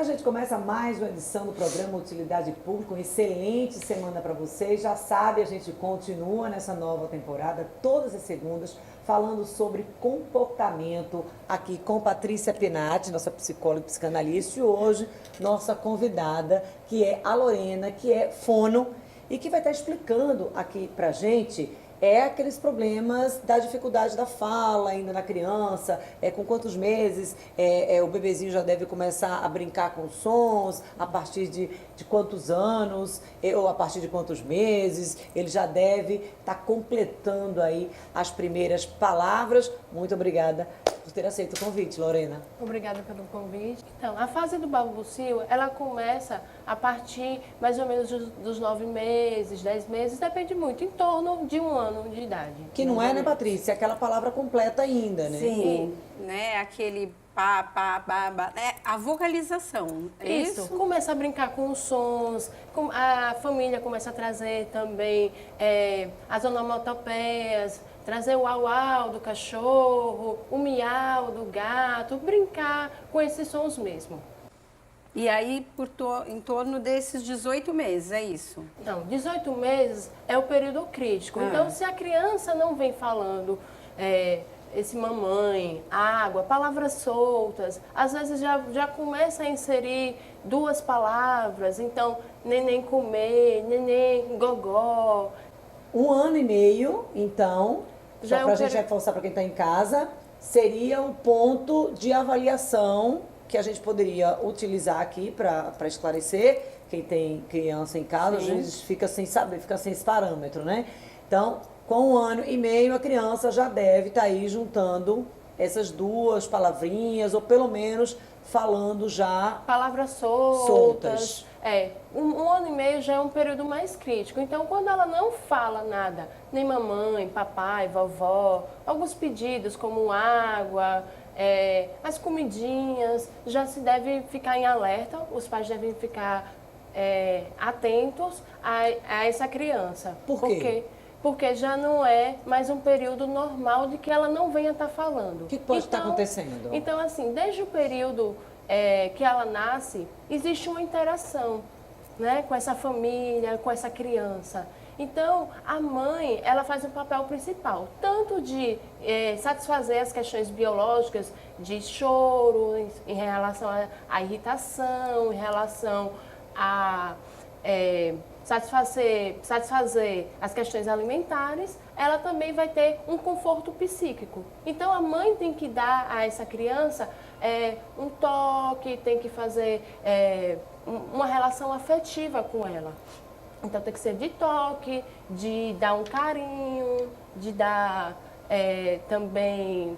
A gente começa mais uma edição do programa Utilidade Pública. Uma excelente semana para vocês. Já sabe, a gente continua nessa nova temporada, todas as segundas, falando sobre comportamento, aqui com Patrícia Pinatti, nossa psicóloga e psicanalista, e hoje nossa convidada, que é a Lorena, que é fono, e que vai estar explicando aqui pra gente aqueles problemas da dificuldade da fala ainda na criança, com quantos meses o bebezinho já deve começar a brincar com sons, a partir de quantos anos, ou a partir de quantos meses, ele já deve estar completando aí as primeiras palavras. Muito obrigada por ter aceito o convite, Lorena. Obrigada pelo convite. Então, a fase do balbucio, ela começa a partir mais ou menos dos 9 meses, 10 meses, depende muito, em torno de 1 ano de idade. Que não é, né, Patrícia? Aquela palavra completa ainda, né? Sim, né? Aquele pá, pá, pá, pá, né? A vocalização. É isso? Começa a brincar com os sons, a família começa a trazer também as onomatopeias, trazer o au-au do cachorro, o miau do gato, brincar com esses sons mesmo. E aí, em torno desses 18 meses, é isso? Não, 18 meses é o período crítico. Então, se a criança não vem falando esse mamãe, água, palavras soltas, às vezes já começa a inserir 2 palavras. Então, neném comer, neném gogó. 1 ano e meio, então, já para a gente reforçar para quem está em casa, seria o ponto de avaliação que a gente poderia utilizar aqui para esclarecer. Quem tem criança em casa, às vezes fica sem saber, fica sem esse parâmetro, né? Então, com 1 ano e meio, a criança já deve estar aí juntando essas 2 palavrinhas, ou pelo menos falando já palavras soltas. 1 ano e meio já é um período mais crítico. Então, quando ela não fala nada, nem mamãe, papai, vovó, alguns pedidos como água, as comidinhas, já se deve ficar em alerta, os pais devem ficar atentos a essa criança. Por quê? Porque já não é mais um período normal de que ela não venha estar falando. O que pode estar acontecendo? Então, assim, desde o período que ela nasce, existe uma interação, né, com essa família, com essa criança. Então, a mãe, ela faz um papel principal, tanto de satisfazer as questões biológicas, de choro, em relação à irritação, em relação a satisfazer as questões alimentares, ela também vai ter um conforto psíquico. Então, a mãe tem que dar a essa criança um toque, tem que fazer uma relação afetiva com ela. Então, tem que ser de toque, de dar um carinho, de dar também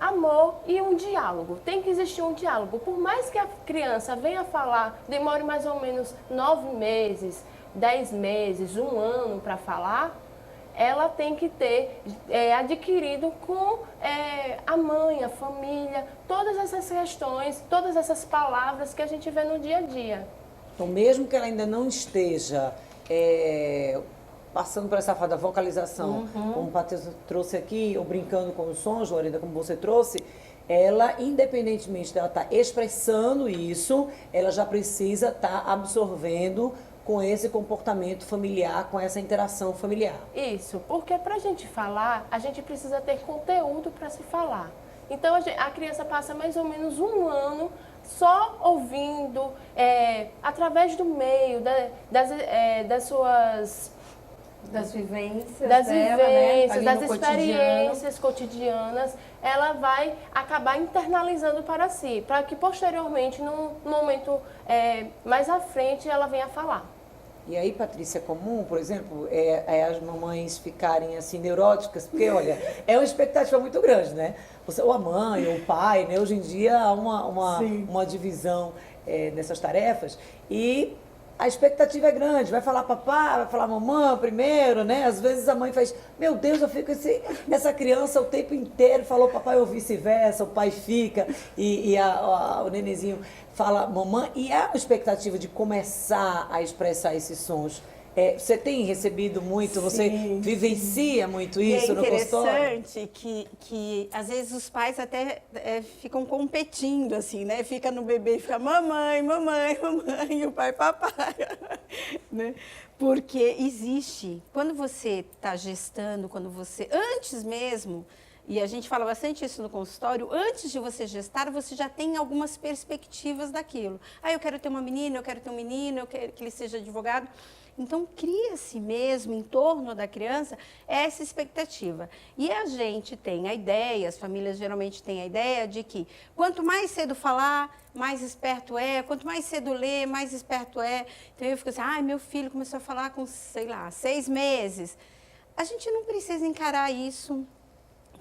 amor e um diálogo. Tem que existir um diálogo. Por mais que a criança venha falar, demore mais ou menos 9 meses, 10 meses, 1 ano para falar, ela tem que ter adquirido com a mãe, a família, todas essas questões, todas essas palavras que a gente vê no dia a dia. Então, mesmo que ela ainda não esteja passando por essa fase da vocalização, como o Patrícia trouxe aqui, ou brincando com os sons, Lorena, como você trouxe, ela, independentemente dela estar expressando isso, ela já precisa estar absorvendo com esse comportamento familiar, com essa interação familiar. Isso, porque para a gente falar, a gente precisa ter conteúdo para se falar. Então, a criança passa mais ou menos 1 ano só ouvindo, através do meio, das suas... Das vivências, das né? Experiências cotidianas, ela vai acabar internalizando para si, para que posteriormente, num momento mais à frente, ela venha a falar. E aí, Patrícia, é comum, por exemplo, as mamães ficarem assim neuróticas, porque, olha, é uma expectativa muito grande, né? Ou a mãe, ou o pai, né? Hoje em dia há uma divisão nessas tarefas e a expectativa é grande. Vai falar papá, vai falar mamãe primeiro, né? Às vezes a mãe faz, meu Deus, eu fico essa criança o tempo inteiro falou papai ou vice-versa, o pai fica e o nenenzinho fala mamãe, e a expectativa de começar a expressar esses sons Você tem recebido muito, você Sim, vivencia muito E isso é no consultório? interessante que às vezes os pais até ficam competindo, assim, né? Fica no bebê e fica mamãe, mamãe, mamãe, e o pai, papai, né? Porque existe, quando você está gestando, quando você, antes mesmo, e a gente fala bastante isso no consultório, antes de você gestar, você já tem algumas perspectivas daquilo. Ah, eu quero ter uma menina, eu quero ter um menino, eu quero que ele seja advogado. Então, cria-se mesmo em torno da criança essa expectativa. E a gente tem a ideia, as famílias geralmente têm a ideia de que quanto mais cedo falar, mais esperto é, quanto mais cedo ler, mais esperto é. Então, eu fico assim, ai, meu filho começou a falar com, sei lá, 6 meses. A gente não precisa encarar isso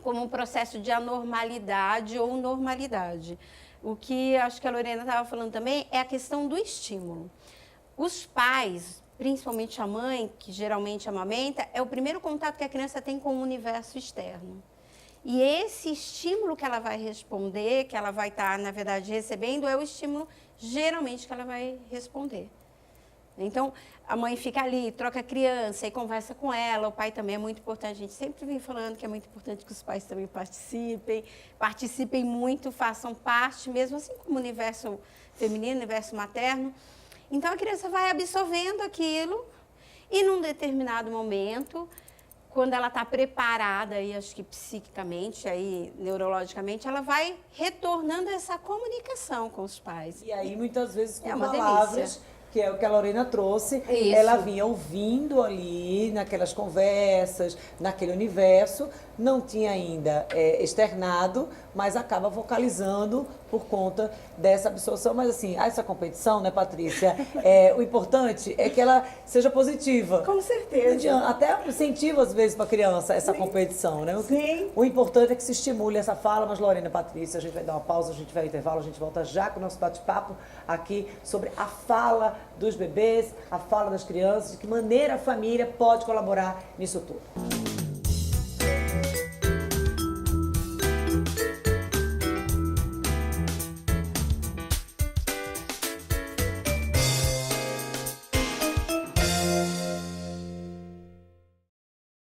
como um processo de anormalidade ou normalidade. O que acho que a Lorena estava falando também é a questão do estímulo. Os pais, principalmente a mãe, que geralmente amamenta, é o primeiro contato que a criança tem com o universo externo. E esse estímulo que ela vai responder, que ela vai estar, na verdade, recebendo, é o estímulo, geralmente, que ela vai responder. Então, a mãe fica ali, troca a criança e conversa com ela. O pai também é muito importante. A gente sempre vem falando que é muito importante que os pais também participem muito, façam parte, mesmo assim como o universo feminino, o universo materno. Então, a criança vai absorvendo aquilo e, num determinado momento, quando ela está preparada, e acho que psiquicamente, aí, neurologicamente, ela vai retornando essa comunicação com os pais. E aí, muitas vezes, com É uma palavras, delícia. que é o que a Lorena trouxe, Isso. ela vinha ouvindo ali, naquelas conversas, naquele universo, não tinha ainda externado, mas acaba vocalizando por conta dessa absorção. Mas assim, essa competição, né, Patrícia, o importante é que ela seja positiva. Com certeza. Até incentivo, às vezes, para a criança essa competição, né? Sim. O importante é que se estimule essa fala. Mas, Lorena, Patrícia, a gente vai dar uma pausa, a gente vai ao intervalo, a gente volta já com o nosso bate-papo aqui sobre a fala dos bebês, a fala das crianças, de que maneira a família pode colaborar nisso tudo.